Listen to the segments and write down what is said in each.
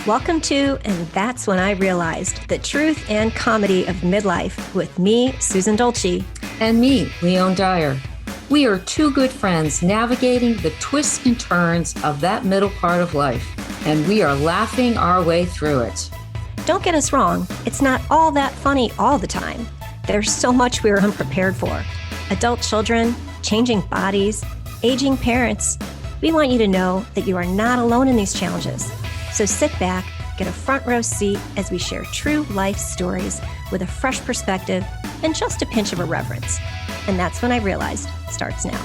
Welcome to And That's When I Realized, the truth and comedy of midlife with me, Susan Dolci. And me, Leone Dyer. We are two good friends navigating the twists and turns of that middle part of life, and we are laughing our way through it. Don't get us wrong, it's not all that funny all the time. There's so much we are unprepared for. Adult children, changing bodies, aging parents. We want you to know that you are not alone in these challenges. So sit back, get a front row seat as we share true life stories with a fresh perspective and just a pinch of irreverence. And That's When I Realized starts now.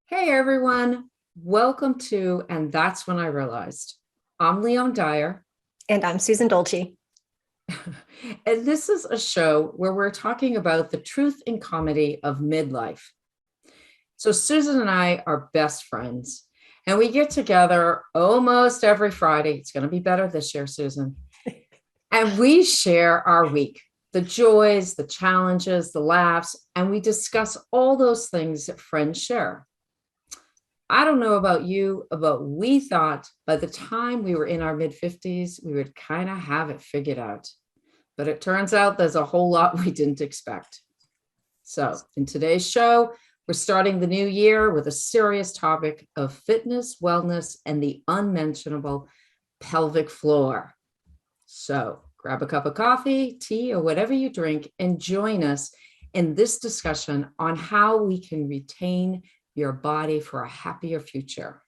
Hey everyone, welcome to And That's When I Realized. I'm Leone Dyer. And I'm Susan Dolci. And this is a show where we're talking about the truth and comedy of midlife. So Susan and I are best friends, and we get together almost every Friday. It's going to be better this year, Susan. And we share our week, the joys, the challenges, the laughs, and we discuss all those things that friends share. I don't know about you, but we thought by the time we were in our mid-50s, we would kind of have it figured out. But it turns out there's a whole lot we didn't expect. So in today's show, we're starting the new year with a serious topic of fitness, wellness, and the unmentionable pelvic floor. So grab a cup of coffee, tea, or whatever you drink, and join us in this discussion on how we can retain your body for a happier future.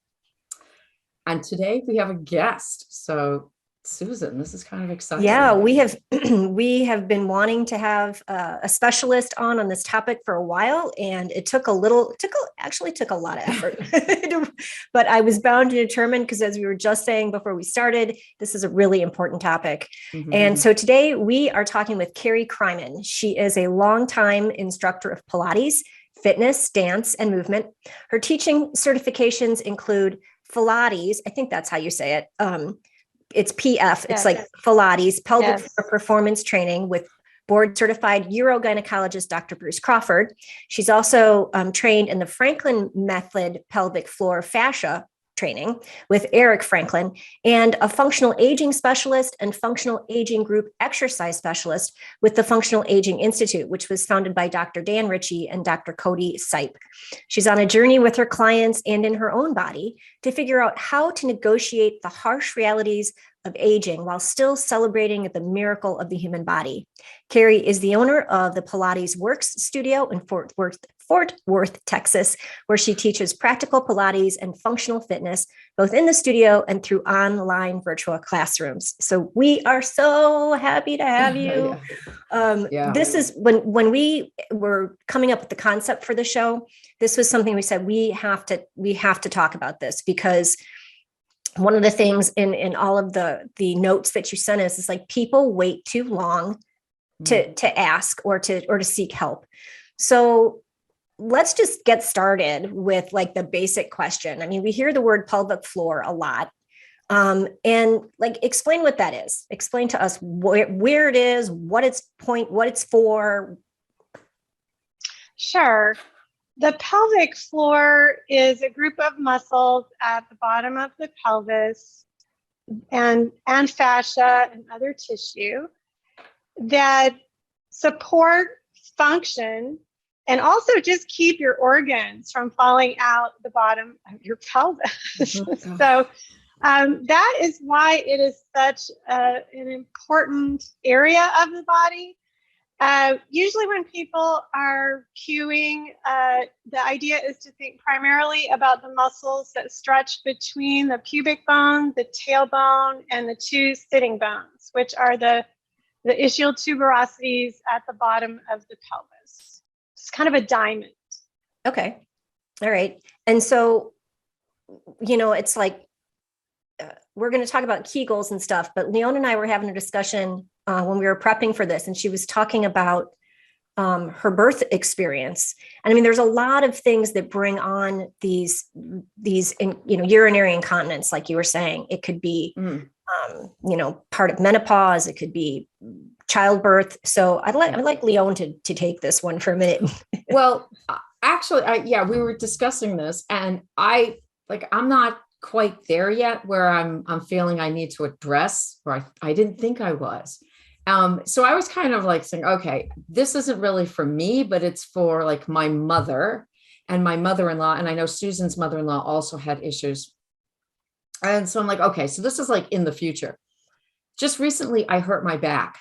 And today we have a guest. So Susan, this is kind of exciting. Yeah, we have been wanting to have a specialist on this topic for a while, and it took a lot of effort. But I was bound and determined because, as we were just saying before we started, this is a really important topic. Mm-hmm. And so today we are talking with Kerry Kreiman. She is a longtime instructor of Pilates, fitness, dance, and movement. Her teaching certifications include Pilates. I think that's how you say it. It's PF. Yes. It's like Pilates, Pelvic Floor Performance Training with board certified urogynecologist, Dr. Bruce Crawford. She's also trained in the Franklin method pelvic floor fascia training with Eric Franklin, and a functional aging specialist and functional aging group exercise specialist with the Functional Aging Institute, which was founded by Dr. Dan Ritchie and Dr. Cody Sipe. She's on a journey with her clients and in her own body to figure out how to negotiate the harsh realities of aging while still celebrating the miracle of the human body. Kerry is the owner of the Pilates Works Studio in Fort Worth, Texas, where she teaches practical Pilates and functional fitness, both in the studio and through online virtual classrooms. So we are so happy to have you. This is when we were coming up with the concept for the show, this was something we said, we have to talk about this, because one of the things in all of the notes that you sent us is like, people wait too long to ask or to seek help. So let's just get started with like the basic question. I mean, we hear the word pelvic floor a lot. And like, explain what that is. Explain to us where it is, what it's for. Sure. The pelvic floor is a group of muscles at the bottom of the pelvis and fascia and other tissue that support function and also just keep your organs from falling out the bottom of your pelvis. Mm-hmm. So that is why it is such an important area of the body. Usually when people are cueing, the idea is to think primarily about the muscles that stretch between the pubic bone, the tailbone, and the two sitting bones, which are the ischial tuberosities at the bottom of the pelvis. It's kind of a diamond. Okay. All right. And so, it's like, we're going to talk about Kegels and stuff, but Leone and I were having a discussion when we were prepping for this, and she was talking about her birth experience. And I mean, there's a lot of things that bring on these urinary incontinence, like you were saying. It could be, part of menopause. It could be childbirth. So I'd like Leone to take this one for a minute. Well, actually, yeah, we were discussing this, and I'm not quite there yet where I'm feeling I need to address, or I didn't think I was. So I was kind of like saying, okay, this isn't really for me, but it's for like my mother and my mother-in-law. And I know Susan's mother-in-law also had issues. And so I'm like, okay, so this is like in the future. Just recently, I hurt my back.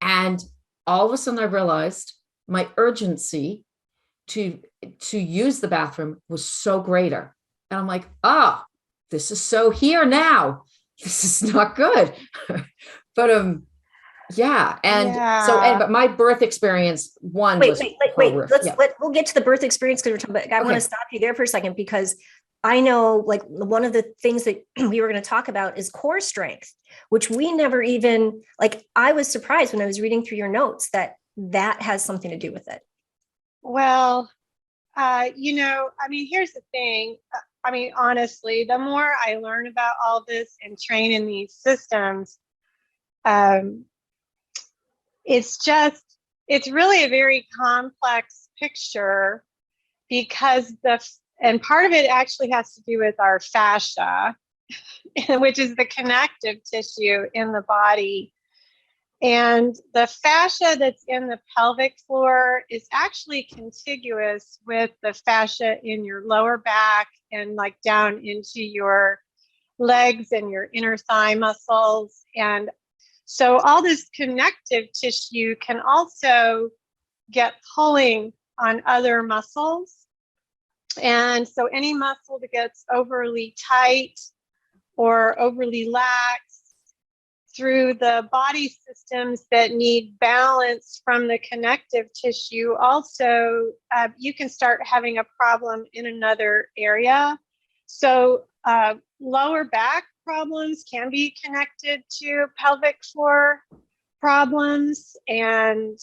And all of a sudden I realized my urgency to use the bathroom was so greater. And I'm like, this is so here now. This is not good. But yeah. And so, but my birth experience, one was horrific. We'll get to the birth experience because we're talking about, I want to stop you there for a second, because I know like one of the things that we were going to talk about is core strength, which we never even, like, I was surprised when I was reading through your notes that has something to do with it. Well, here's the thing. Honestly, the more I learn about all this and train in these systems, it's really a very complex picture, because and part of it actually has to do with our fascia, which is the connective tissue in the body. And the fascia that's in the pelvic floor is actually contiguous with the fascia in your lower back and like down into your legs and your inner thigh muscles. And so all this connective tissue can also get pulling on other muscles. And so any muscle that gets overly tight or overly lax through the body systems that need balance from the connective tissue, also you can start having a problem in another area. So lower back problems can be connected to pelvic floor problems, and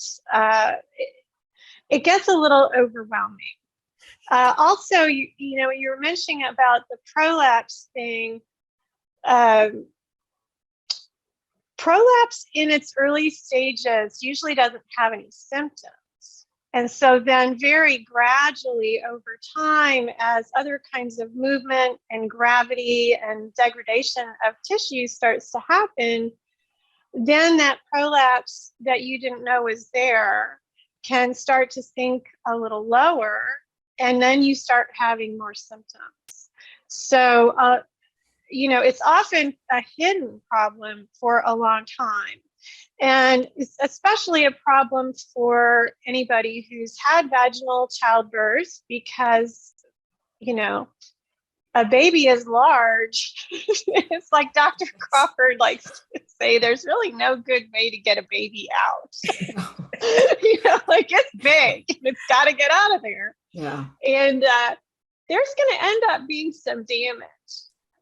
it gets a little overwhelming. Also, you were mentioning about the prolapse thing. Prolapse in its early stages usually doesn't have any symptoms. And so then very gradually over time, as other kinds of movement and gravity and degradation of tissue starts to happen, then that prolapse that you didn't know was there can start to sink a little lower, and then you start having more symptoms. So, it's often a hidden problem for a long time. And it's especially a problem for anybody who's had vaginal childbirth, because, a baby is large. It's like Dr. Crawford likes to say, there's really no good way to get a baby out. It's big and it's got to get out of there. Yeah. And there's going to end up being some damage.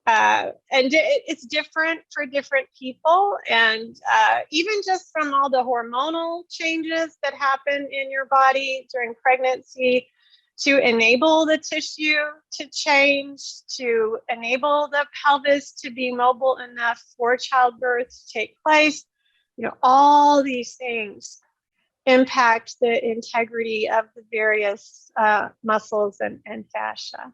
And it's different for different people. And even just from all the hormonal changes that happen in your body during pregnancy, to enable the tissue to change, to enable the pelvis to be mobile enough for childbirth to take place, all these things impact the integrity of the various muscles and fascia.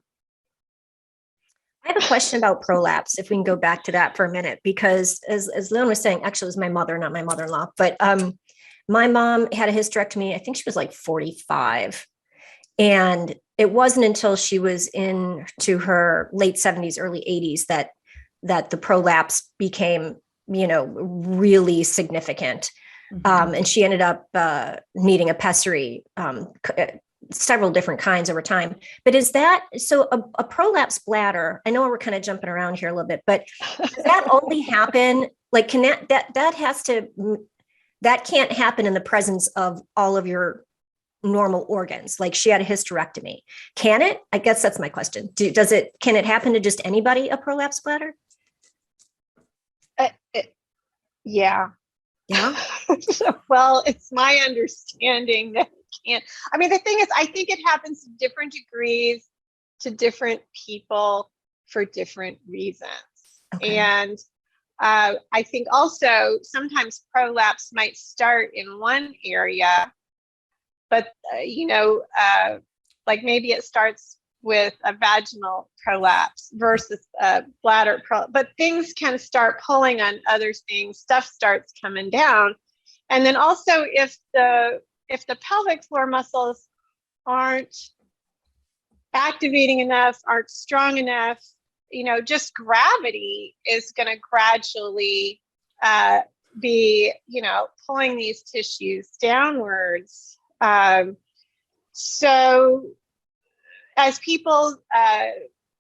I have a question about prolapse, if we can go back to that for a minute, because as Leone was saying, actually it was my mother, not my mother-in-law, but my mom had a hysterectomy. I think she was like 45. And it wasn't until she was into her late 70s, early 80s that the prolapse became, really significant. Mm-hmm. And she ended up needing a pessary, several different kinds over time. But is that, so a prolapsed bladder, I know we're kind of jumping around here a little bit, but does that only happen, like can that can't happen in the presence of all of your normal organs? Like she had a hysterectomy. Can it? I guess that's my question. Can it happen to just anybody, a prolapsed bladder? Yeah. Yeah. Well, it's my understanding that it can't. I mean, the thing is, I think it happens to different degrees to different people for different reasons. Okay. And I think also sometimes prolapse might start in one area, but Like maybe it starts with a vaginal prolapse versus a bladder prolapse, but things can start pulling on other things. Stuff starts coming down. And then also if the pelvic floor muscles aren't activating enough, aren't strong enough, just gravity is going to gradually be, pulling these tissues downwards. So as people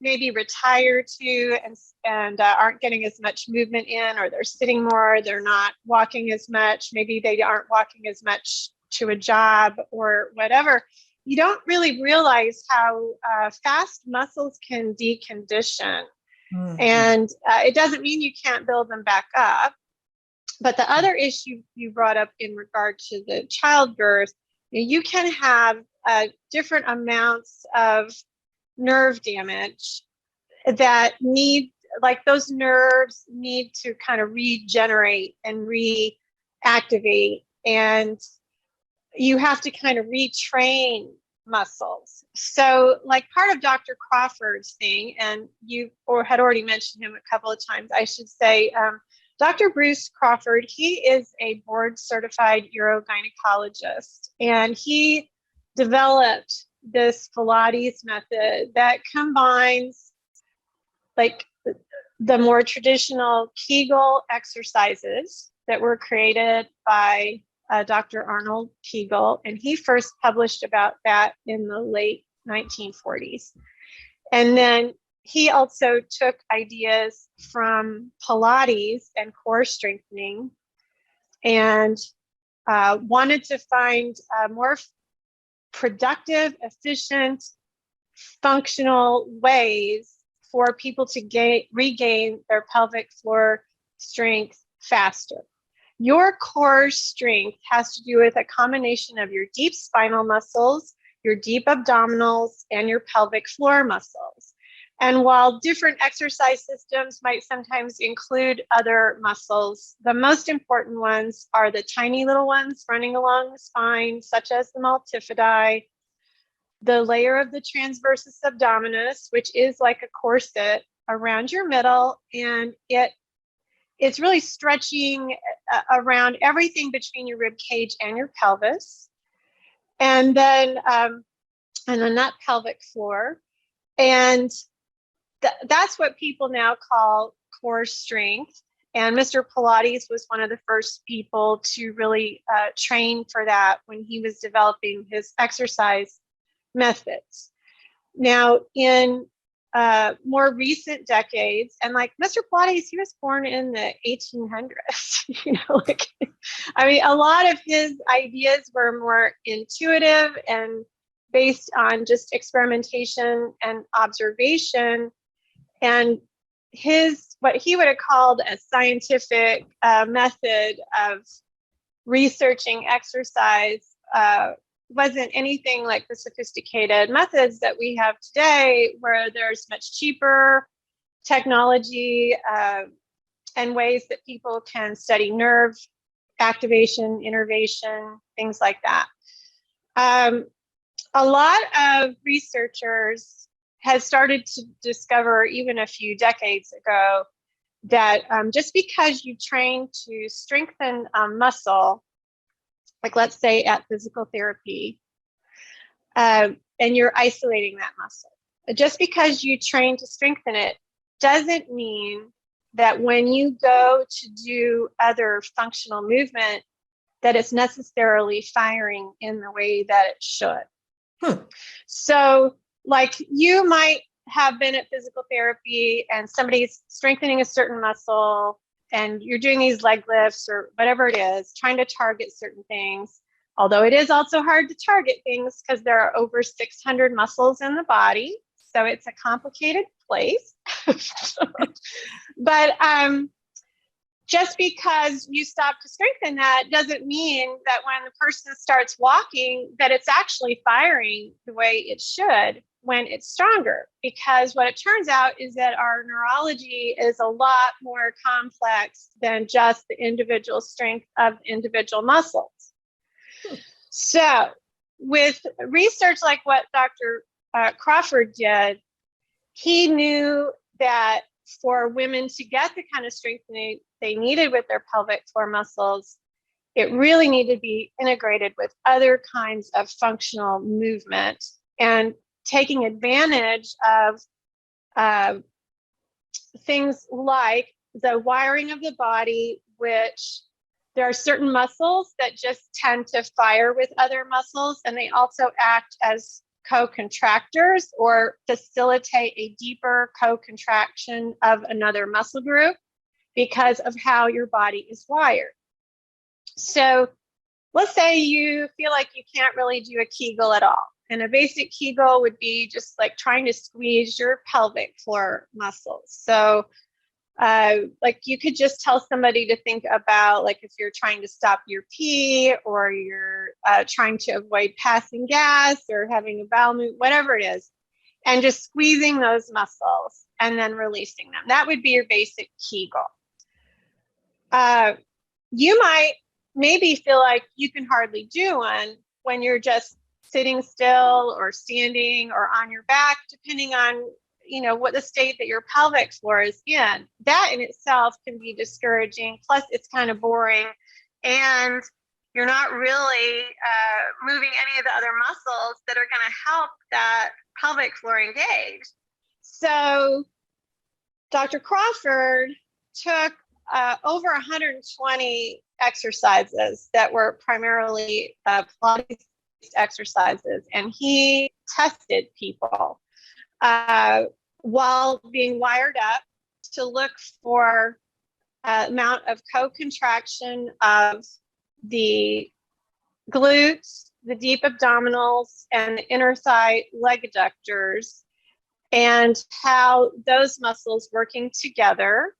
maybe retire too and aren't getting as much movement in, or they're sitting more, they're not walking as much, maybe they aren't walking as much to a job or whatever, you don't really realize how fast muscles can decondition. Mm-hmm. And it doesn't mean you can't build them back up. But the other issue you brought up in regard to the childbirth, you can have different amounts of nerve damage that those nerves need to kind of regenerate and reactivate, and you have to kind of retrain muscles. So like part of Dr. Crawford's thing, and you had already mentioned him a couple of times, I should say, Dr. Bruce Crawford, he is a board certified urogynecologist, and he developed this Pilates method that combines like the more traditional Kegel exercises that were created by Dr. Arnold Kegel, and he first published about that in the late 1940s. And then he also took ideas from Pilates and core strengthening and wanted to find more productive, efficient, functional ways for people to regain their pelvic floor strength faster. Your core strength has to do with a combination of your deep spinal muscles, your deep abdominals, and your pelvic floor muscles. And while different exercise systems might sometimes include other muscles, the most important ones are the tiny little ones running along the spine, such as the multifidi, the layer of the transversus abdominis, which is like a corset around your middle, and it's really stretching around everything between your rib cage and your pelvis, and then that pelvic floor. And that's what people now call core strength. And Mr. Pilates was one of the first people to really train for that when he was developing his exercise methods. Now, in more recent decades, and like Mr. Pilates, he was born in the 1800s, a lot of his ideas were more intuitive and based on just experimentation and observation. And what he would have called a scientific method of researching exercise wasn't anything like the sophisticated methods that we have today, where there's much cheaper technology and ways that people can study nerve activation, innervation, things like that. A lot of researchers has started to discover, even a few decades ago, that just because you train to strengthen a muscle, like let's say at physical therapy, and you're isolating that muscle, just because you train to strengthen it doesn't mean that when you go to do other functional movement, that it's necessarily firing in the way that it should. So like you might have been at physical therapy and somebody's strengthening a certain muscle and you're doing these leg lifts or whatever it is, trying to target certain things. Although it is also hard to target things because there are over 600 muscles in the body. So it's a complicated place. But just because you stop to strengthen that doesn't mean that when the person starts walking, that it's actually firing the way it should when it's stronger. Because what it turns out is that our neurology is a lot more complex than just the individual strength of individual muscles. So with research like what Dr. Crawford did, he knew that for women to get the kind of strengthening they needed with their pelvic floor muscles, it really needed to be integrated with other kinds of functional movement and taking advantage of things like the wiring of the body, which there are certain muscles that just tend to fire with other muscles, and they also act as co-contractors or facilitate a deeper co-contraction of another muscle group because of how your body is wired. So let's say you feel like you can't really do a Kegel at all. And a basic Kegel would be just like trying to squeeze your pelvic floor muscles. So like you could just tell somebody to think about, like, if you're trying to stop your pee, or you're trying to avoid passing gas or having a bowel movement, whatever it is, and just squeezing those muscles and then releasing them. That would be your basic Kegel. You might maybe feel like you can hardly do one when you're just sitting still or standing or on your back, depending on, you know, what the state that your pelvic floor is in. That in itself can be discouraging. Plus, it's kind of boring, and you're not really moving any of the other muscles that are going to help that pelvic floor engage. So Dr. Crawford took over 120 exercises that were primarily Pilates exercises, and he tested people while being wired up to look for amount of co-contraction of the glutes, the deep abdominals, and the inner thigh leg adductors, and how those muscles working together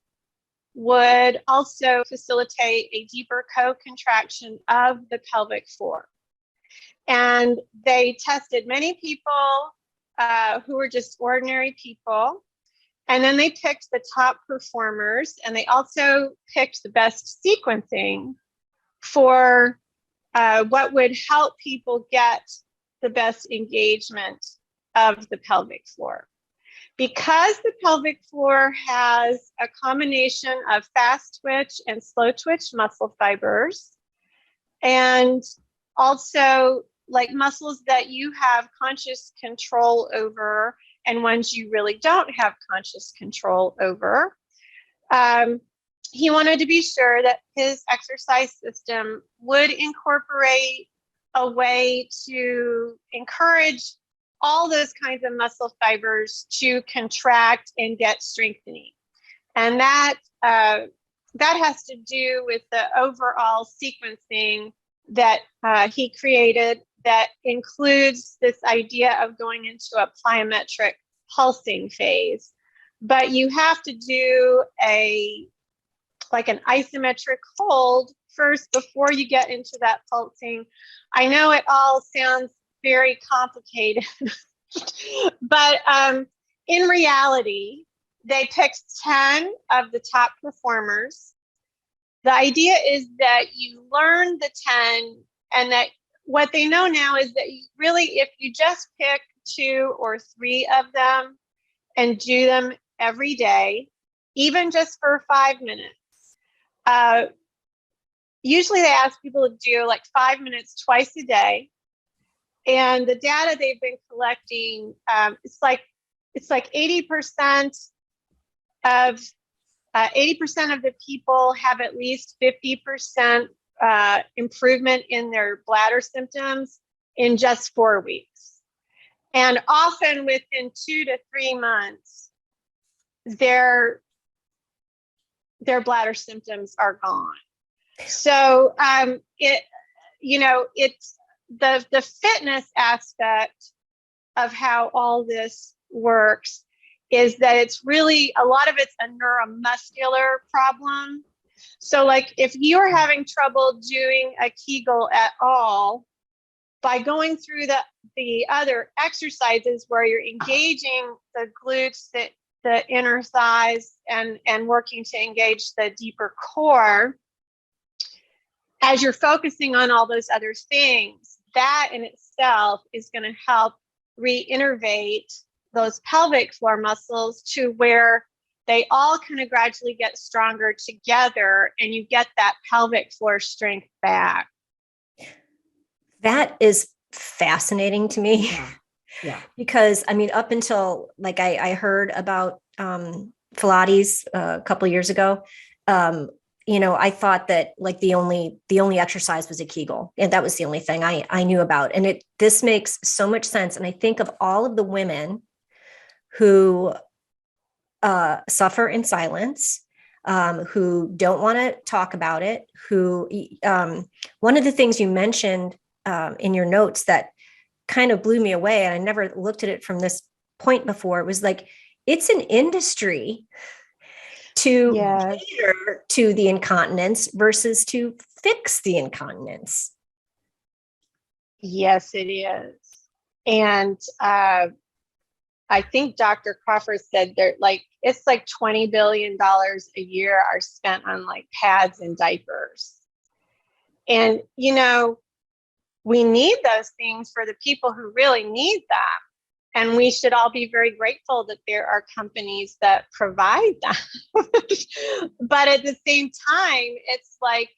would also facilitate a deeper co-contraction of the pelvic floor. And they tested many people who were just ordinary people. And then they picked the top performers, and they also picked the best sequencing for what would help people get the best engagement of the pelvic floor. Because the pelvic floor has a combination of fast twitch and slow twitch muscle fibers, and also like muscles that you have conscious control over and ones you really don't have conscious control over, he wanted to be sure that his exercise system would incorporate a way to encourage all those kinds of muscle fibers to contract and get strengthening. And that has to do with the overall sequencing that he created, that includes this idea of going into a plyometric pulsing phase. But you have to do an isometric hold first before you get into that pulsing. I know it all sounds very complicated, but in reality, they picked 10 of the top performers. The idea is that you learn the 10, and that what they know now is that you really, if you just pick 2 or 3 of them and do them every day, even just for 5 minutes, usually they ask people to do like 5 minutes twice a day. And the data they've been collecting, it's like 80% of the people have at least 50% improvement in their bladder symptoms in just 4 weeks. And often within 2 to 3 months, their bladder symptoms are gone. So it's the fitness aspect of how all this works is that it's really, a lot of it's a neuromuscular problem. So like if you're having trouble doing a Kegel at all, by going through the other exercises where you're engaging the glutes, the inner thighs, and working to engage the deeper core, as you're focusing on all those other things, that in itself is going to help reinnervate those pelvic floor muscles to where they all kind of gradually get stronger together, and you get that pelvic floor strength back. That is fascinating to me. Yeah. Because I mean, up until like I heard about Pilates a couple of years ago, I thought that like the only exercise was a Kegel, and that was the only thing I knew about. And this makes so much sense. And I think of all of the women who suffer in silence, who don't want to talk about it, who one of the things you mentioned in your notes that kind of blew me away, and I never looked at it from this point before, it was like, it's an industry to cater to the incontinence versus to fix the incontinence. Yes, it is. And I think Dr. Crawford said it's like $20 billion a year are spent on like pads and diapers. And, we need those things for the people who really need them. And we should all be very grateful that there are companies that provide them. But at the same time, it's like,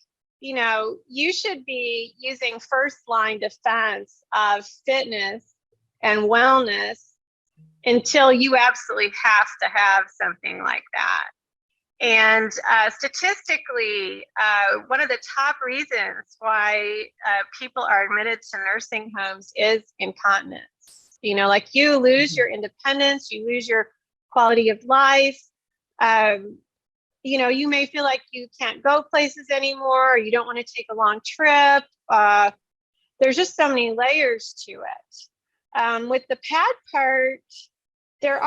you should be using first line defense of fitness and wellness until you absolutely have to have something like that. And statistically, one of the top reasons why people are admitted to nursing homes is incontinence. Like you lose your independence, you lose your quality of life. You may feel like you can't go places anymore, or you don't want to take a long trip. There's just so many layers to it. With the pad part, there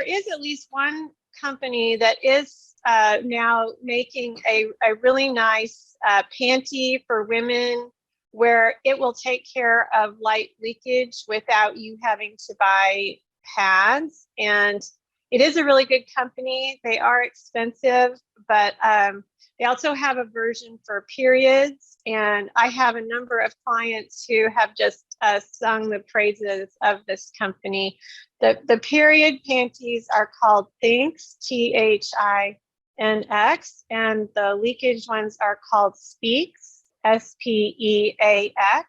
is at least one company that is now making a really nice panty for women, where it will take care of light leakage without you having to buy pads. And it is a really good company. They are expensive, but they also have a version for periods. And I have a number of clients who have just sung the praises of this company. The period panties are called Thinx, THINX, and the leakage ones are called Speaks, SPEAX.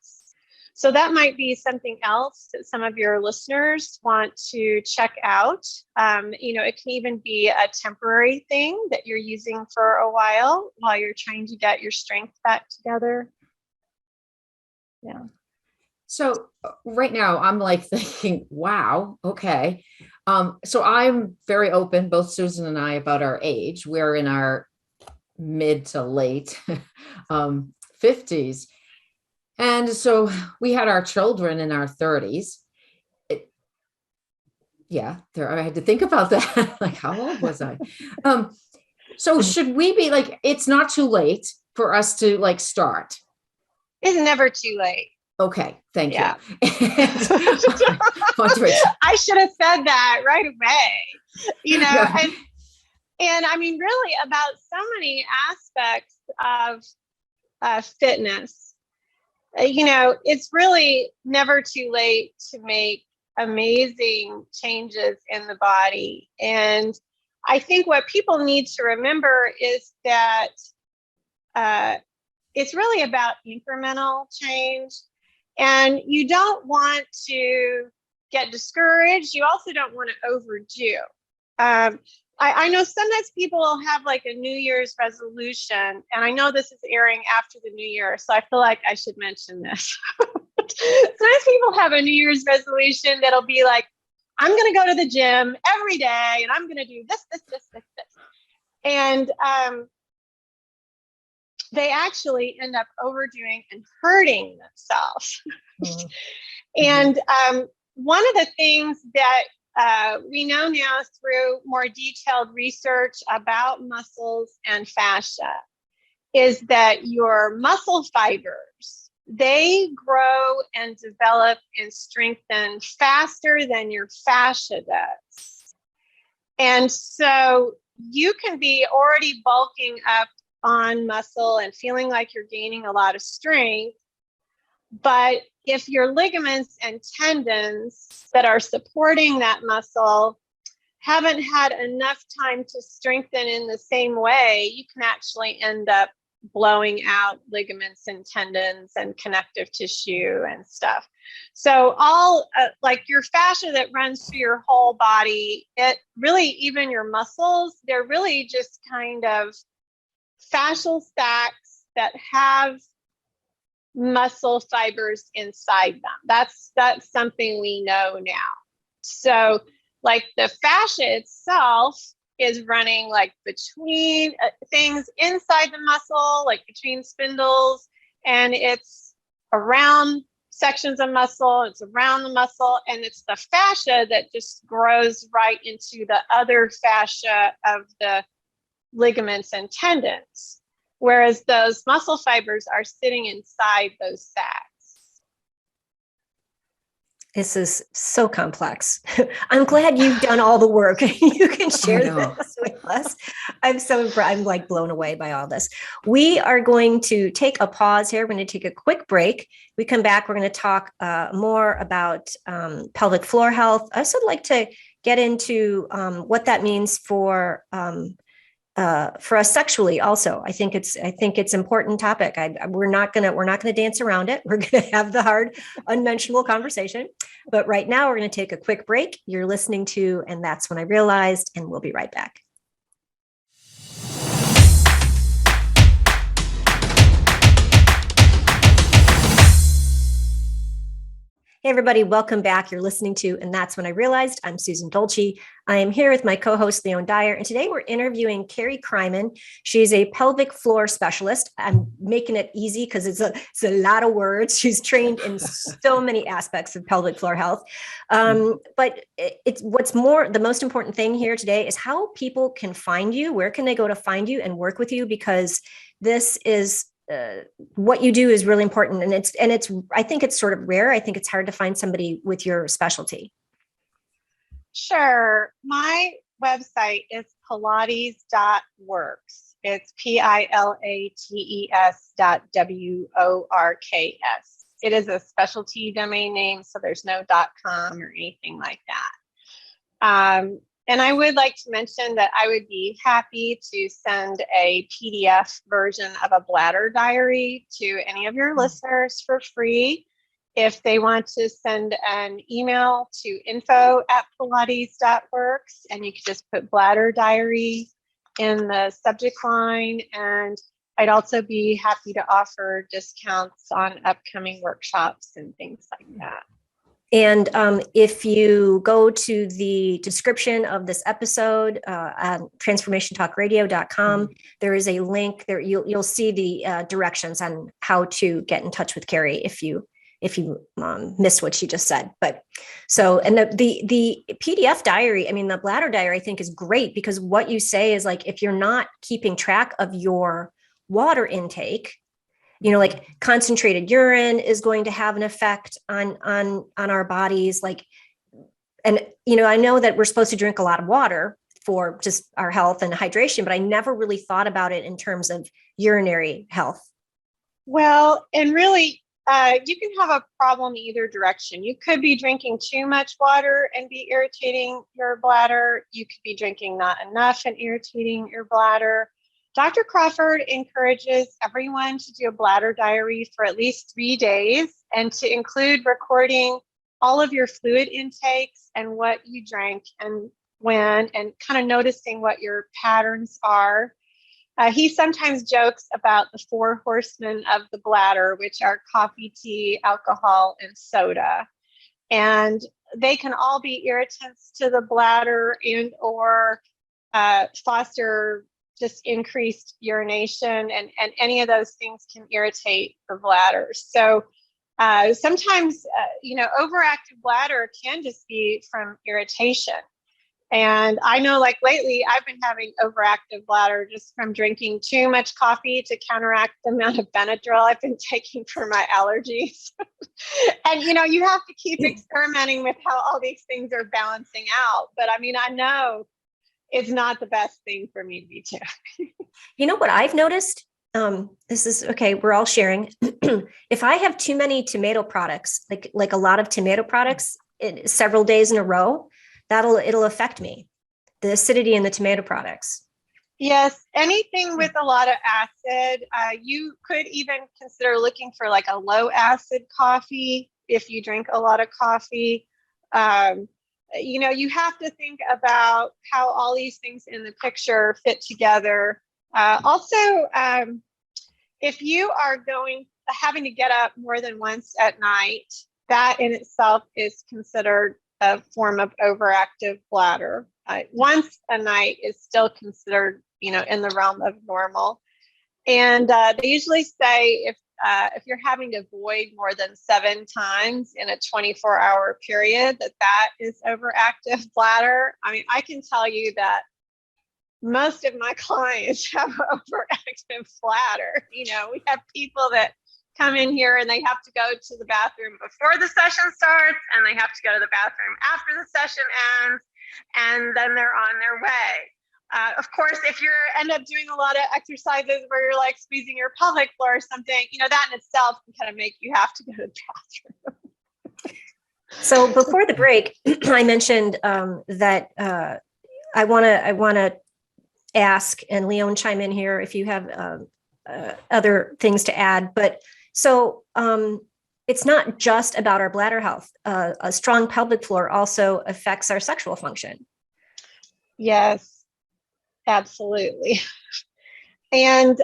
So that might be something else that some of your listeners want to check out. It can even be a temporary thing that you're using for a while you're trying to get your strength back together. Yeah. So right now I'm like thinking, wow, okay. So I'm very open, both Susan and I, about our age. We're in our mid to late 50s. And so we had our children in our 30s. I had to think about that. Like, how old was I? So should we be like, it's not too late for us to like start? It's never too late. Okay, thank you. I should have said that right away. And I mean, really about so many aspects of fitness. It's really never too late to make amazing changes in the body. And I think what people need to remember is that it's really about incremental change. And you don't want to get discouraged. You also don't want to overdo. I know sometimes people will have like a New Year's resolution, and I know this is airing after the New Year, so I feel like I should mention this. Sometimes people have a New Year's resolution that'll be like, I'm going to go to the gym every day, and I'm going to do this. And they actually end up overdoing and hurting themselves. And one of the things that we know now through more detailed research about muscles and fascia is that your muscle fibers, they grow and develop and strengthen faster than your fascia does. And so you can be already bulking up on muscle and feeling like you're gaining a lot of strength, But if your ligaments and tendons that are supporting that muscle haven't had enough time to strengthen in the same way, you can actually end up blowing out ligaments and tendons and connective tissue and stuff. So all like your fascia that runs through your whole body, it really, even your muscles, they're really just kind of fascial stacks that have muscle fibers inside them. That's something we know now. So like the fascia itself is running like between things inside the muscle, like between spindles, and it's around sections of muscle, it's around the muscle, and it's the fascia that just grows right into the other fascia of the ligaments and tendons, whereas those muscle fibers are sitting inside those sacs. This is so complex. I'm glad you've done all the work. You can share this with us. I'm like blown away by all this. We are going to take a pause here. We're going to take a quick break. We come back. We're going to talk more about pelvic floor health. I also like to get into what that means for us sexually. Also, I think it's important topic. We're not gonna dance around it. We're gonna have the hard, unmentionable conversation. But right now, we're gonna take a quick break. You're listening to, and that's when I realized, and we'll be right back. Hey, everybody, welcome back. You're listening to And That's When I Realized. I'm Susan Dolci. I am here with my co-host, Leone Dyer, and today we're interviewing Kerry Kreiman. She's a pelvic floor specialist. I'm making it easy because it's a lot of words. She's trained in so many aspects of pelvic floor health. But the most important thing here today is how people can find you. Where can they go to find you and work with you? Because this is what you do is really important. And I think it's sort of rare. I think it's hard to find somebody with your specialty. Sure. My website is Pilates.works. It's Pilates.works. It is a specialty domain name, so there's no .com or anything like that. And I would like to mention that I would be happy to send a PDF version of a Bladder Diary to any of your listeners for free. If they want to send an email to info@pilates.works, and you can just put Bladder Diary in the subject line. And I'd also be happy to offer discounts on upcoming workshops and things like that. And if you go to the description of this episode at transformationtalkradio.com, there is a link there. You'll see the directions on how to get in touch with Kerry if you missed what she just said. But so, and the PDF diary, I mean, the Bladder Diary, I think is great because what you say is like, if you're not keeping track of your water intake, like concentrated urine is going to have an effect on our bodies. Like, and, I know that we're supposed to drink a lot of water for just our health and hydration, but I never really thought about it in terms of urinary health. Well, and really, you can have a problem either direction. You could be drinking too much water and be irritating your bladder. You could be drinking not enough and irritating your bladder. Dr. Crawford encourages everyone to do a bladder diary for at least 3 days and to include recording all of your fluid intakes and what you drank and when, and kind of noticing what your patterns are. He sometimes jokes about the 4 horsemen of the bladder, which are coffee, tea, alcohol, and soda. And they can all be irritants to the bladder and or foster just increased urination, and any of those things can irritate the bladder. So sometimes, overactive bladder can just be from irritation. And I know like lately I've been having overactive bladder just from drinking too much coffee to counteract the amount of Benadryl I've been taking for my allergies. And, you have to keep experimenting with how all these things are balancing out. But I mean, I know it's not the best thing for me to be doing. You know what I've noticed? this is okay. We're all sharing. If I have too many tomato products, like a lot of tomato products, several days in a row, it'll affect me. The acidity in the tomato products. Yes, anything with a lot of acid. You could even consider looking for like a low acid coffee if you drink a lot of coffee. You have to think about how all these things in the picture fit together. Also, if you are having to get up more than once at night, that in itself is considered a form of overactive bladder. Once a night is still considered, in the realm of normal. And they usually say if you're having to void more than 7 times in a 24-hour period, that is overactive bladder. I mean, I can tell you that most of my clients have overactive bladder. We have people that come in here and they have to go to the bathroom before the session starts, and they have to go to the bathroom after the session ends, and then they're on their way. Of course, if you end up doing a lot of exercises where you're like squeezing your pelvic floor or something, that in itself can kind of make you have to go to the bathroom. So before the break, I mentioned that I want to ask, and Leone, chime in here if you have other things to add. But so it's not just about our bladder health. A strong pelvic floor also affects our sexual function. Yes. Absolutely. And,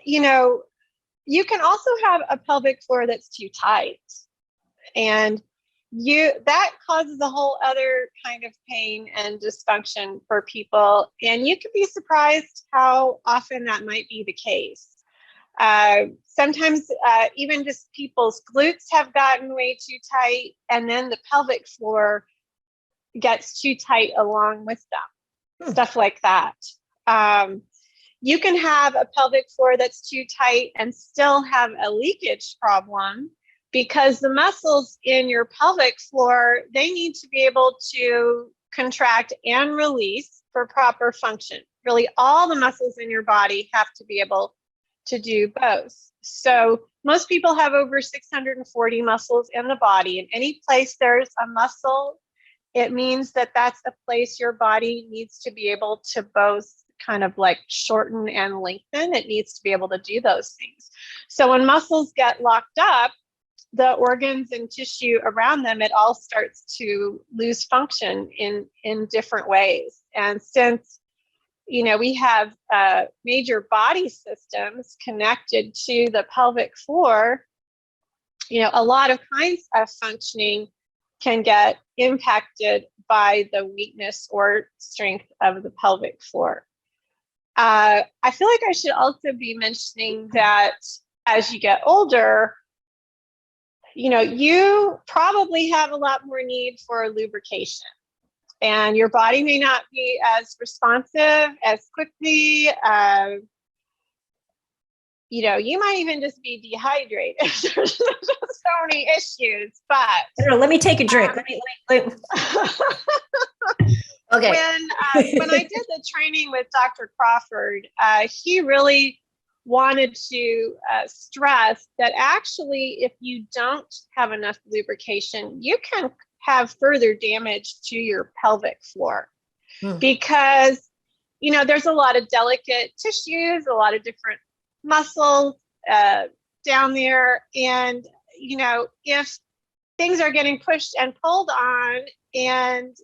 you can also have a pelvic floor that's too tight, and that causes a whole other kind of pain and dysfunction for people. And you can be surprised how often that might be the case. Sometimes even just people's glutes have gotten way too tight, and then the pelvic floor gets too tight along with them. Stuff like that. You can have a pelvic floor that's too tight and still have a leakage problem, because the muscles in your pelvic floor, they need to be able to contract and release for proper function. Really, all the muscles in your body have to be able to do both. So most people have over 640 muscles in the body, and any place there's a muscle, it means that that's a place your body needs to be able to both kind of like shorten and lengthen. It needs to be able to do those things. So when muscles get locked up, the organs and tissue around them, it all starts to lose function in different ways. And since, we have major body systems connected to the pelvic floor, a lot of kinds of functioning can get impacted by the weakness or strength of the pelvic floor. I feel like I should also be mentioning that as you get older, you probably have a lot more need for lubrication, and your body may not be as responsive as quickly. You might even just be dehydrated. There's so many issues, but I don't know, let me take a drink. Okay. When I did the training with Dr. Crawford, he really wanted to stress that actually, if you don't have enough lubrication, you can have further damage to your pelvic floor, because, there's a lot of delicate tissues, a lot of different muscles down there. And, if things are getting pushed and pulled on and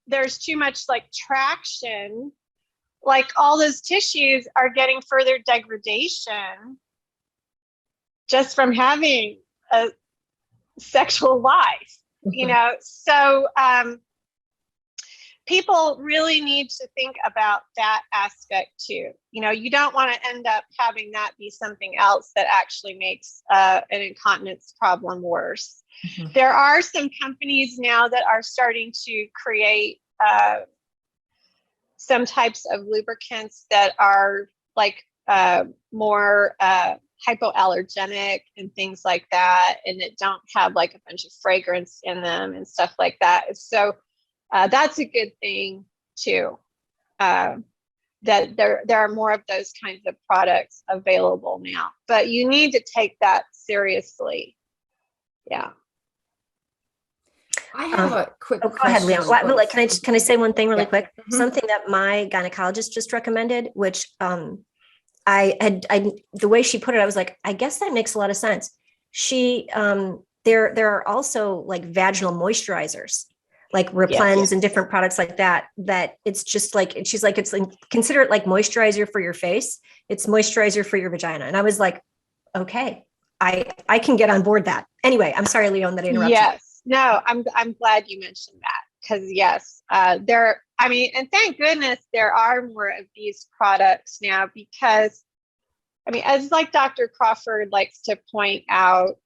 there's too much like traction, like all those tissues are getting further degradation just from having a sexual life, So people really need to think about that aspect too. You don't want to end up having that be something else that actually makes an incontinence problem worse. Mm-hmm. There are some companies now that are starting to create some types of lubricants that are like more hypoallergenic and things like that, and that don't have like a bunch of fragrance in them and stuff like that. So that's a good thing too. that there are more of those kinds of products available now, but you need to take that seriously. Yeah. I have a quick Go ahead, question. Leon. Well, like, can I say one thing really Yeah. quick? Mhm. Something that my gynecologist just recommended, which the way she put it, I was like, I guess that makes a lot of sense. She there are also like vaginal moisturizers, like Replens and different products like that, that it's just like, she's like, it's like, consider it like moisturizer for your face. It's moisturizer for your vagina. And I was like, okay, I can get on board that. Anyway, I'm sorry, Leon, that I interrupted. Yes. No, I'm glad you mentioned that, because yes, and thank goodness there are more of these products now, because as like Dr. Crawford likes to point out,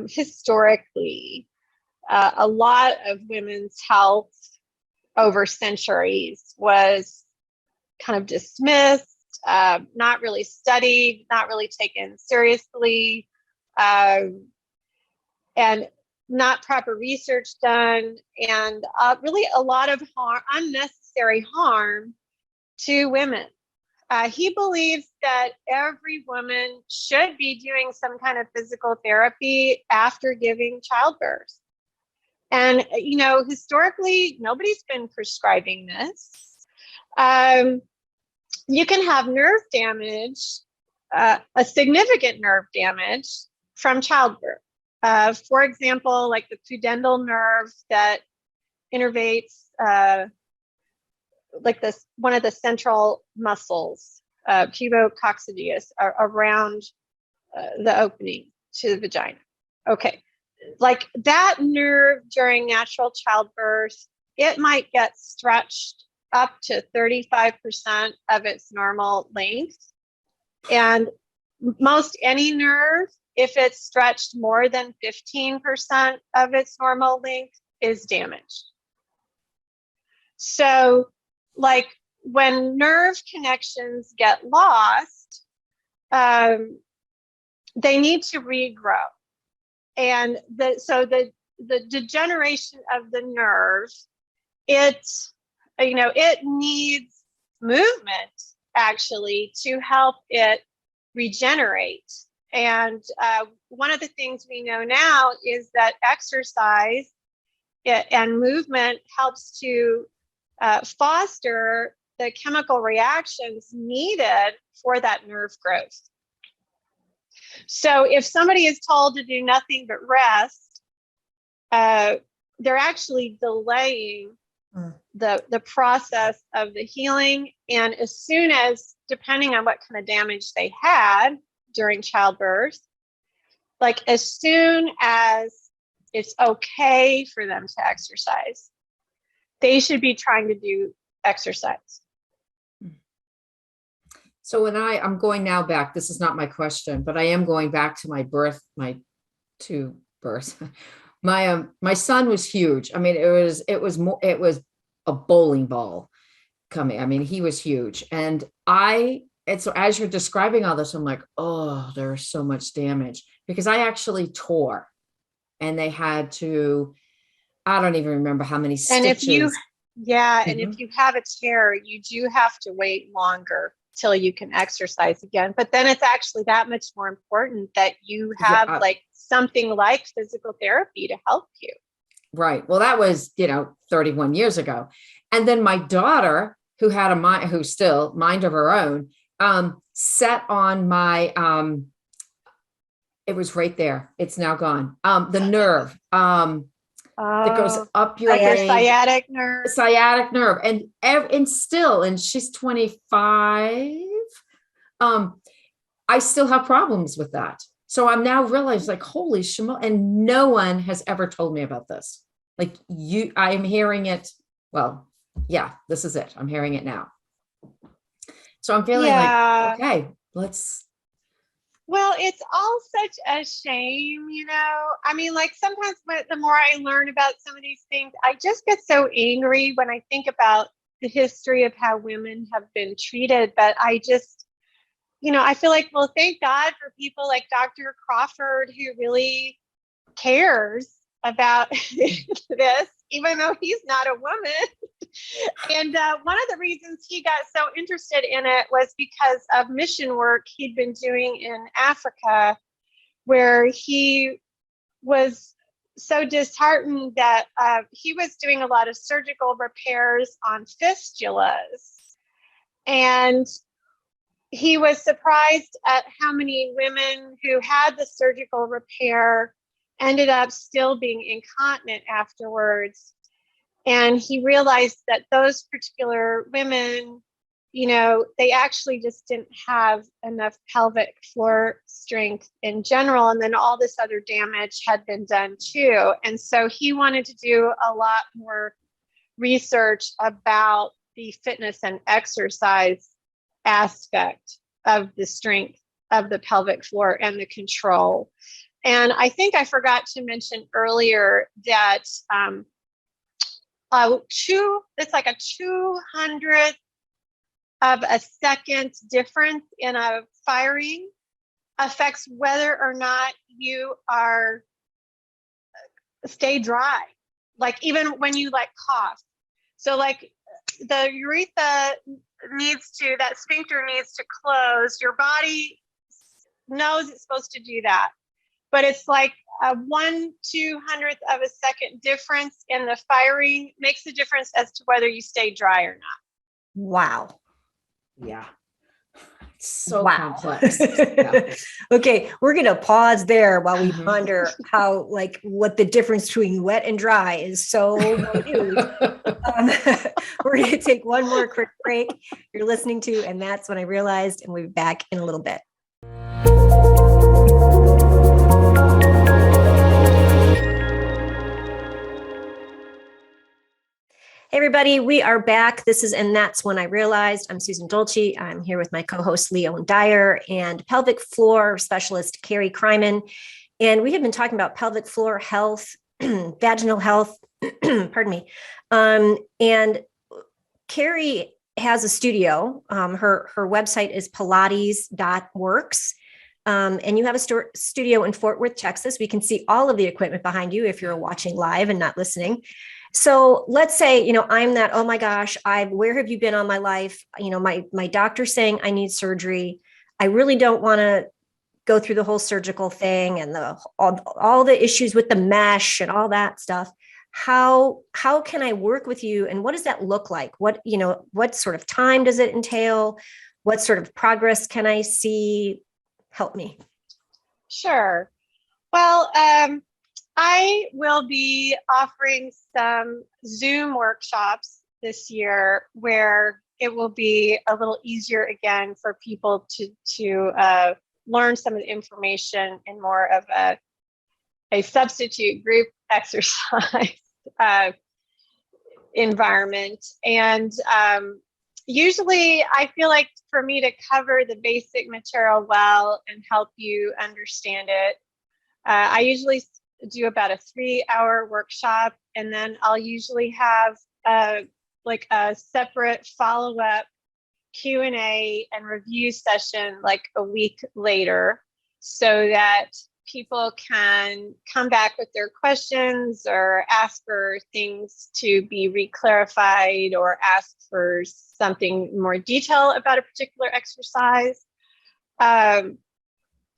historically, a lot of women's health over centuries was kind of dismissed, not really studied, not really taken seriously, and not proper research done, and really a lot of unnecessary harm to women. He believes that every woman should be doing some kind of physical therapy after giving childbirth. And, historically, nobody's been prescribing this. You can have nerve damage, a significant nerve damage from childbirth. For example, like the pudendal nerve that innervates one of the central muscles, pubococcygeus, around the opening to the vagina. Okay, like that nerve during natural childbirth, it might get stretched up to 35% of its normal length. And most any nerve, if it's stretched more than 15% of its normal length, is damaged. So, like when nerve connections get lost, they need to regrow. And the degeneration of the nerve, it needs movement actually to help it regenerate. And one of the things we know now is that exercise and movement helps to foster the chemical reactions needed for that nerve growth. So if somebody is told to do nothing but rest, they're actually delaying the process of the healing. And as soon as, depending on what kind of damage they had during childbirth, like as soon as it's okay for them to exercise, they should be trying to do exercise. So when I'm going now back, this is not my question, but I am going back to my two births. My son was huge. It was a bowling ball coming. He was huge. And so as you're describing all this, I'm like, oh, there's so much damage, because I actually tore, and they had to, I don't even remember how many stitches. And if you have a tear, you do have to wait longer till you can exercise again. But then it's actually that much more important that you have something like physical therapy to help you. Right. Well, that was, 31 years ago. And then my daughter, who had who's still mind of her own, sat on my, it was right there. It's now gone. The nerve, that goes up your sciatic nerve. And she's 25. I still have problems with that. So I'm now realized, like, holy shimo, and no one has ever told me about this. Like I'm hearing it. Well, yeah, this is it. I'm hearing it now. So I'm feeling like, okay, well, it's all such a shame, like sometimes the more I learn about some of these things, I just get so angry when I think about the history of how women have been treated. But I just, I feel like, well, thank God for people like Dr. Crawford, who really cares about this, even though he's not a woman. And one of the reasons he got so interested in it was because of mission work he'd been doing in Africa, where he was so disheartened that he was doing a lot of surgical repairs on fistulas. And he was surprised at how many women who had the surgical repair ended up still being incontinent afterwards. And he realized that those particular women, you know, they actually just didn't have enough pelvic floor strength in general. And then all this other damage had been done too. And so he wanted to do a lot more research about the fitness and exercise aspect of the strength of the pelvic floor and the control. And I think I forgot to mention earlier that it's like a 200th of a second difference in a firing affects whether or not you are stay dry, like even when you like cough. So like the urethra that sphincter needs to close. Your body knows it's supposed to do that, but it's like a 1/200th of a second difference in the firing makes a difference as to whether you stay dry or not. Wow. Yeah. It's so Wow. complex. Yeah. Okay, we're going to pause there while we ponder how, like, what the difference between wet and dry is so minute. We're going to take one more quick break. You're listening to, and that's when I realized, and we'll be back in a little bit. Hey everybody, we are back. This is And That's When I Realized. I'm Susan Dolci. I'm here with my co-host Leone Dyer and pelvic floor specialist Kerry Kreiman. And we have been talking about pelvic floor health, vaginal health, pardon me. And Kerry has a studio. Her website is Pilates.works. And you have a studio in Fort Worth, Texas. We can see all of the equipment behind you if you're watching live and not listening. So let's say, you know, I'm that, oh my gosh, where have you been all my life? You know, my doctor's saying I need surgery. I really don't want to go through the whole surgical thing and all the issues with the mesh and all that stuff. How can I work with you? And what does that look like? What sort of time does it entail? What sort of progress can I see? Help me. Sure. Well, I will be offering some Zoom workshops this year where it will be a little easier again for people to learn some of the information in more of a substitute group exercise environment. And usually I feel like for me to cover the basic material well and help you understand it, I usually do about a 3-hour workshop, and then I'll usually have like a separate follow-up Q&A and review session like a week later, so that people can come back with their questions or ask for things to be reclarified or ask for something more detail about a particular exercise.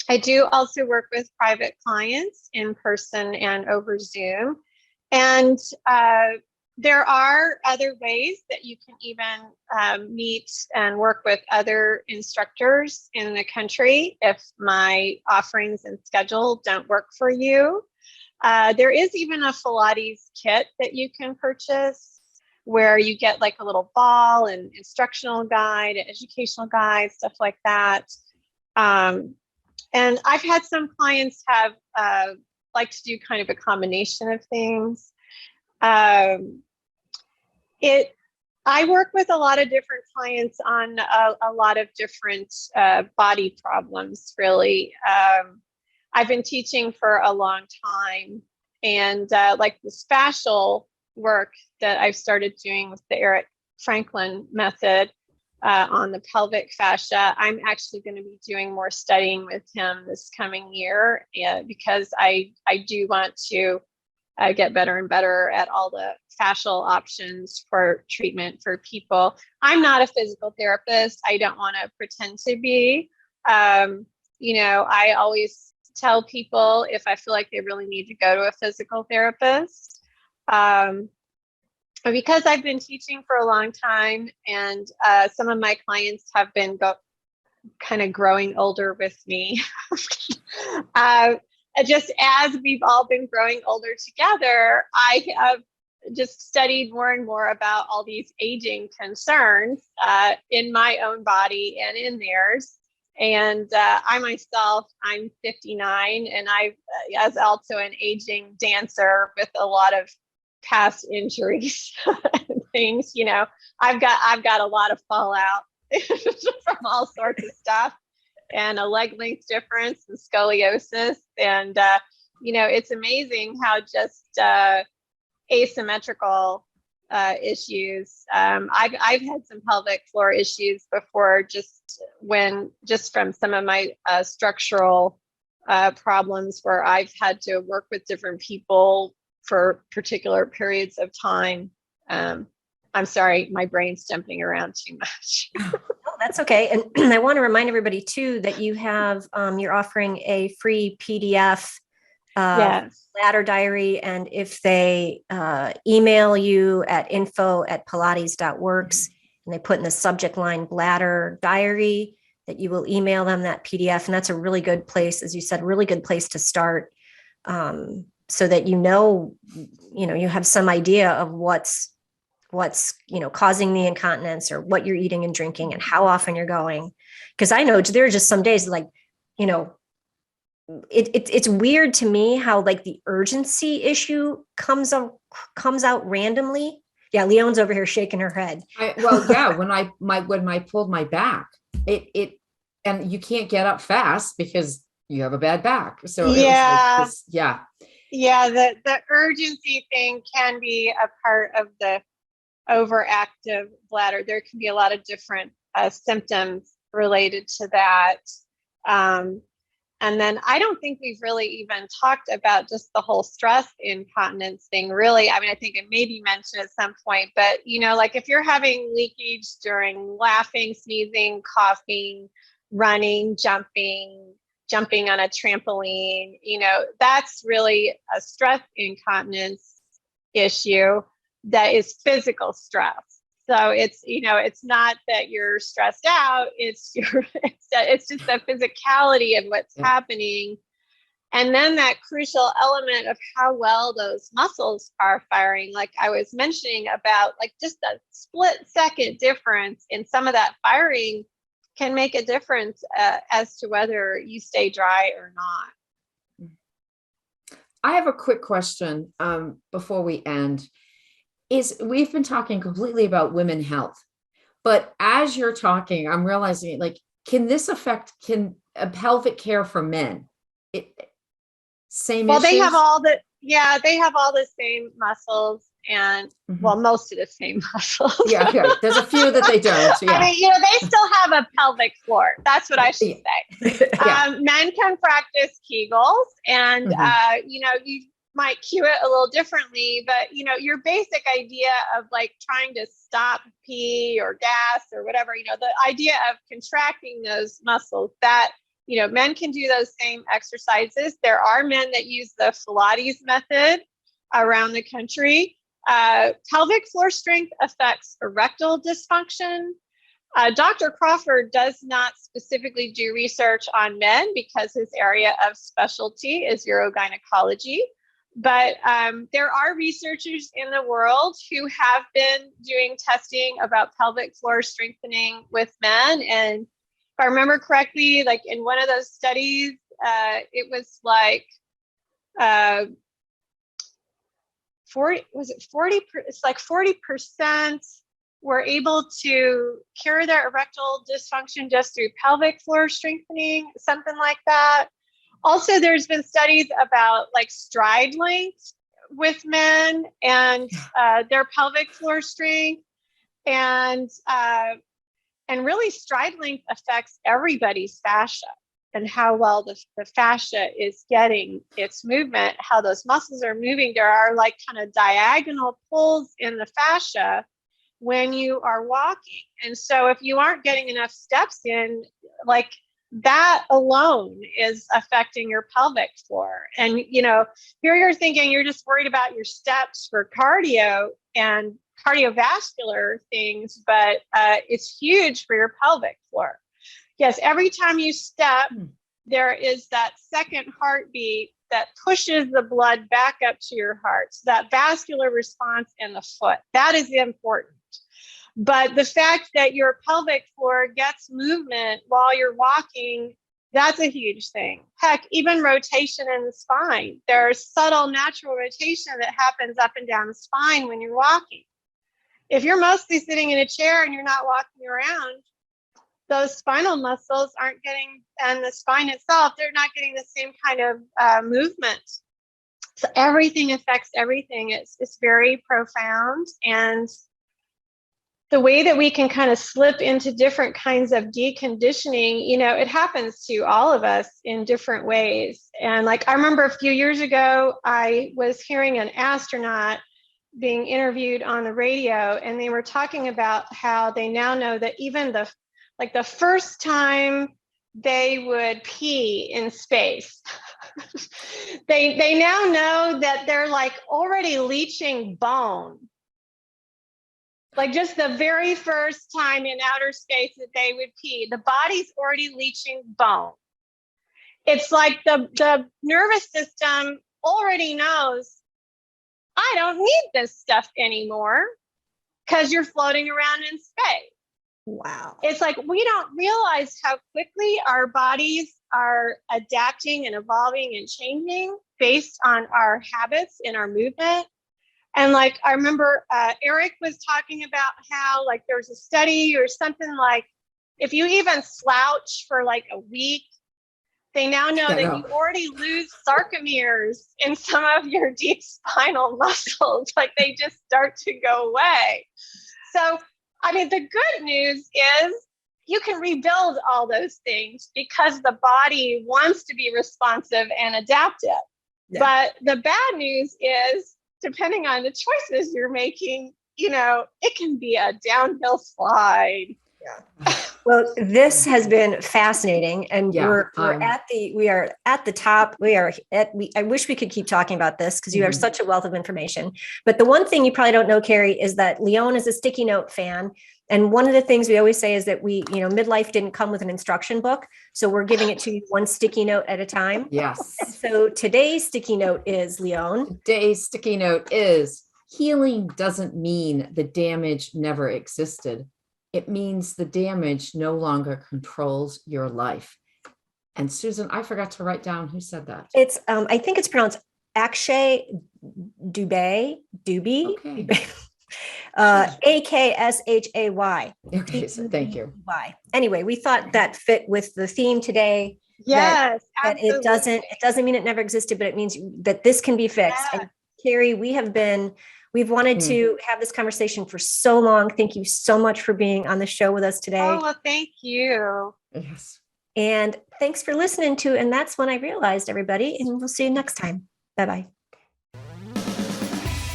I do also work with private clients in person and over Zoom. And there are other ways that you can even meet and work with other instructors in the country if my offerings and schedule don't work for you. There is even a Pilates kit that you can purchase where you get like a little ball and instructional guide, educational guide, stuff like that. And I've had some clients have like to do kind of a combination of things. I work with a lot of different clients on a lot of different body problems, really. I've been teaching for a long time, and like this fascial work that I've started doing with the Eric Franklin method on the pelvic fascia, I'm actually going to be doing more studying with him this coming year because I do want to get better and better at all the fascial options for treatment for people. I'm not a physical therapist. I don't want to pretend to be. I always tell people if I feel like they really need to go to a physical therapist. Because I've been teaching for a long time, and some of my clients have been kind of growing older with me. Just as we've all been growing older together, I have just studied more and more about all these aging concerns in my own body and in theirs. And I myself, I'm 59, and I, as also an aging dancer with a lot of past injuries and things, I've got a lot of fallout from all sorts of stuff, and a leg length difference and scoliosis. And, it's amazing how just asymmetrical issues. I've had some pelvic floor issues before, just from some of my structural problems where I've had to work with different people for particular periods of time. I'm sorry, my brain's jumping around too much. That's okay. And I want to remind everybody too that you have, you're offering a free PDF Yes. Bladder Diary. And if they email you at info@pilates.works and they put in the subject line Bladder Diary, that you will email them that PDF. And that's a really good place, as you said, really good place to start, so that you have some idea of what's causing the incontinence, or what you're eating and drinking and how often you're going. Because I know there are just some days like, it's weird to me how like the urgency issue comes out randomly. Yeah. Leone's over here shaking her head. When I pulled my back, and you can't get up fast because you have a bad back. So yeah, it was like this, yeah. The urgency thing can be a part of the overactive bladder. There can be a lot of different symptoms related to that. And then I don't think we've really even talked about just the whole stress incontinence thing, really. I mean, I think it may be mentioned at some point, but, like if you're having leakage during laughing, sneezing, coughing, running, jumping on a trampoline, that's really a stress incontinence issue that is physical stress. So it's not that you're stressed out. It's just the physicality of what's happening. And then that crucial element of how well those muscles are firing. Like I was mentioning about like just a split second difference in some of that firing can make a difference as to whether you stay dry or not. I have a quick question before we end. We've been talking completely about women health, but as you're talking, I'm realizing can a pelvic care for men? Same Well, issues? they have all the same muscles and most of the same muscles. Yeah. There's a few that they don't. Yeah. I mean, they still have a pelvic floor. That's what I should say. Men can practice Kegels, and you might cue it a little differently, but your basic idea of like trying to stop pee or gas or whatever, the idea of contracting those muscles, that men can do those same exercises. There are men that use the Pilates method around the country. Pelvic floor strength affects erectile dysfunction. Dr. Crawford does not specifically do research on men because his area of specialty is urogynecology. But there are researchers in the world who have been doing testing about pelvic floor strengthening with men. And if I remember correctly, like in one of those studies, it was like 40, was it 40? It's like 40% were able to cure their erectile dysfunction just through pelvic floor strengthening, something like that. Also, there's been studies about like stride length with men and their pelvic floor strength, and really stride length affects everybody's fascia. and how well the fascia is getting its movement, how those muscles are moving. There are like kind of diagonal pulls in the fascia when you are walking. And so if you aren't getting enough steps in, like that alone is affecting your pelvic floor. And, you know, here you're thinking you're just worried about your steps for cardio and cardiovascular things, but it's huge for your pelvic floor. Yes, every time you step, there is that second heartbeat that pushes the blood back up to your heart. So that vascular response in the foot, that is important. But the fact that your pelvic floor gets movement while you're walking, that's a huge thing. Heck, even rotation in the spine. There's subtle natural rotation that happens up and down the spine when you're walking. If you're mostly sitting in a chair and you're not walking around, those spinal muscles aren't getting, and the spine itself, they're not getting the same kind of movement. So everything affects everything. It's very profound. And the way that we can kind of slip into different kinds of deconditioning, you know, it happens to all of us in different ways. And like, I remember a few years ago, I was hearing an astronaut being interviewed on the radio, and they were talking about how they now know that even the first time they would pee in space, they now know that they're like already leaching bone. Like just the very first time in outer space that they would pee, the body's already leaching bone. It's like the nervous system already knows, I don't need this stuff anymore because you're floating around in space. Wow. It's like we don't realize how quickly our bodies are adapting and evolving and changing based on our habits and our movement. And like, I remember Eric was talking about how like there's a study or something like, if you even slouch for like a week, they now know that you already lose sarcomeres in some of your deep spinal muscles. Like they just start to go away. So, I mean, the good news is you can rebuild all those things because the body wants to be responsive and adaptive. Yeah. But the bad news is, depending on the choices you're making, you know, it can be a downhill slide. Yeah. Well, this has been fascinating, and we are at the top. I wish we could keep talking about this because you have such a wealth of information. But the one thing you probably don't know, Kerry, is that Leone is a sticky note fan. And one of the things we always say is that midlife didn't come with an instruction book. So we're giving it to you one sticky note at a time. Yes. And so today's sticky note is, Leone. Today's sticky note is, healing doesn't mean the damage never existed. It means the damage no longer controls your life. And Susan, I forgot to write down who said that. It's, I think it's pronounced Akshay Dubey. Okay. Akshay. Okay, so thank you. Anyway, we thought that fit with the theme today. Yes, that it doesn't mean it never existed, but it means that this can be fixed. Yeah. And Kerry, we've wanted to have this conversation for so long. Thank you so much for being on the show with us today. Oh, well, thank you. Yes. And thanks for listening to And That's When I Realized, everybody. And we'll see you next time. Bye-bye.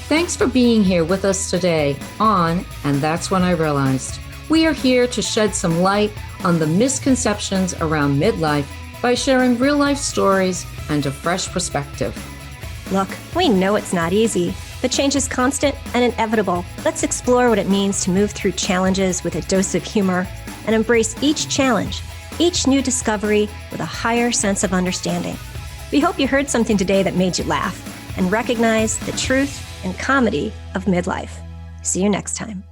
Thanks for being here with us today on And That's When I Realized. We are here to shed some light on the misconceptions around midlife by sharing real-life stories and a fresh perspective. Look, we know it's not easy, but change is constant and inevitable. Let's explore what it means to move through challenges with a dose of humor and embrace each challenge, each new discovery with a higher sense of understanding. We hope you heard something today that made you laugh and recognize the truth and comedy of midlife. See you next time.